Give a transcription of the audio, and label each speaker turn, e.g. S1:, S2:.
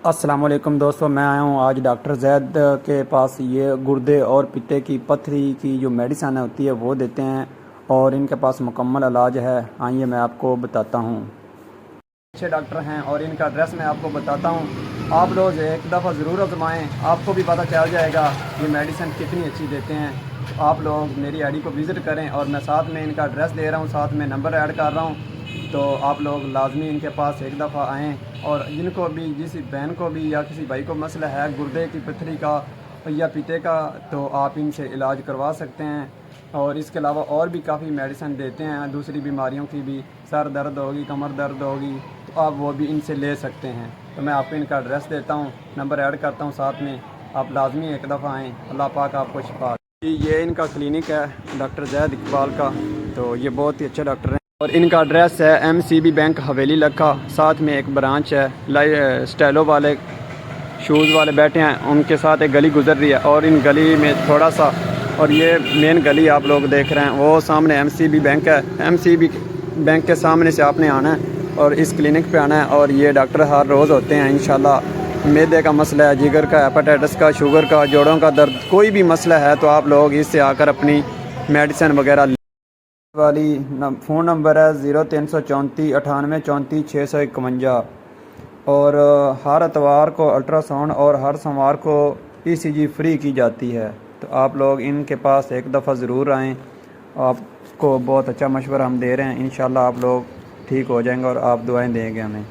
S1: السلام علیکم دوستو، میں آیا ہوں آج ڈاکٹر زید کے پاس۔ یہ گردے اور پتے کی پتھری کی جو میڈیسن ہوتی ہے وہ دیتے ہیں اور ان کے پاس مکمل علاج ہے۔ آئیے میں آپ کو بتاتا ہوں۔ اچھے ڈاکٹر ہیں اور ان کا ایڈریس میں آپ کو بتاتا ہوں۔ آپ لوگ ایک دفعہ ضرور آزمائیں، آپ کو بھی پتہ چل جائے گا یہ میڈیسن کتنی اچھی دیتے ہیں۔ آپ لوگ میری آئی ڈی کو وزٹ کریں اور میں ساتھ میں ان کا ایڈریس دے رہا ہوں، ساتھ میں نمبر ایڈ کر رہا ہوں، تو آپ لوگ لازمی ان کے پاس ایک دفعہ آئیں۔ اور جن کو بھی، جس بہن کو بھی یا کسی بھائی کو مسئلہ ہے گردے کی پتھری کا یا پیتے کا، تو آپ ان سے علاج کروا سکتے ہیں۔ اور اس کے علاوہ اور بھی کافی میڈیسن دیتے ہیں، دوسری بیماریوں کی بھی، سر درد ہوگی، کمر درد ہوگی، تو آپ وہ بھی ان سے لے سکتے ہیں۔ تو میں آپ کو ان کا ایڈریس دیتا ہوں، نمبر ایڈ کرتا ہوں ساتھ میں، آپ لازمی ایک دفعہ آئیں۔ اللہ پاک آپ کو شفا دے۔ یہ ان کا کلینک ہے ڈاکٹر زید اقبال کا، تو یہ بہت ہی اچھے ڈاکٹر ہیں۔ اور ان کا ایڈریس ہے MCB بینک حویلی لکھا، ساتھ میں ایک برانچ ہے، اسٹائلو والے شوز والے بیٹھے ہیں، ان کے ساتھ ایک گلی گزر رہی ہے، اور ان گلی میں تھوڑا سا، اور یہ مین گلی آپ لوگ دیکھ رہے ہیں، وہ سامنے MCB بینک ہے۔ MCB بینک کے سامنے سے آپ نے آنا ہے اور اس کلینک پہ آنا ہے، اور یہ ڈاکٹر ہر روز ہوتے ہیں انشاءاللہ۔ معدے کا مسئلہ ہے، جگر کا، ہیپاٹائٹس کا، شوگر کا، جوڑوں کا درد، کوئی بھی مسئلہ ہے تو آپ لوگ اس سے آ کر اپنی میڈیسن وغیرہ والی فون نمبر ہے 0334 98 34 651، اور ہر اتوار کو الٹرا ساؤنڈ اور ہر سوموار کو ECG فری کی جاتی ہے۔ تو آپ لوگ ان کے پاس ایک دفعہ ضرور آئیں، آپ کو بہت اچھا مشورہ ہم دے رہے ہیں، انشاءاللہ آپ لوگ ٹھیک ہو جائیں گے اور آپ دعائیں دیں گے ہمیں۔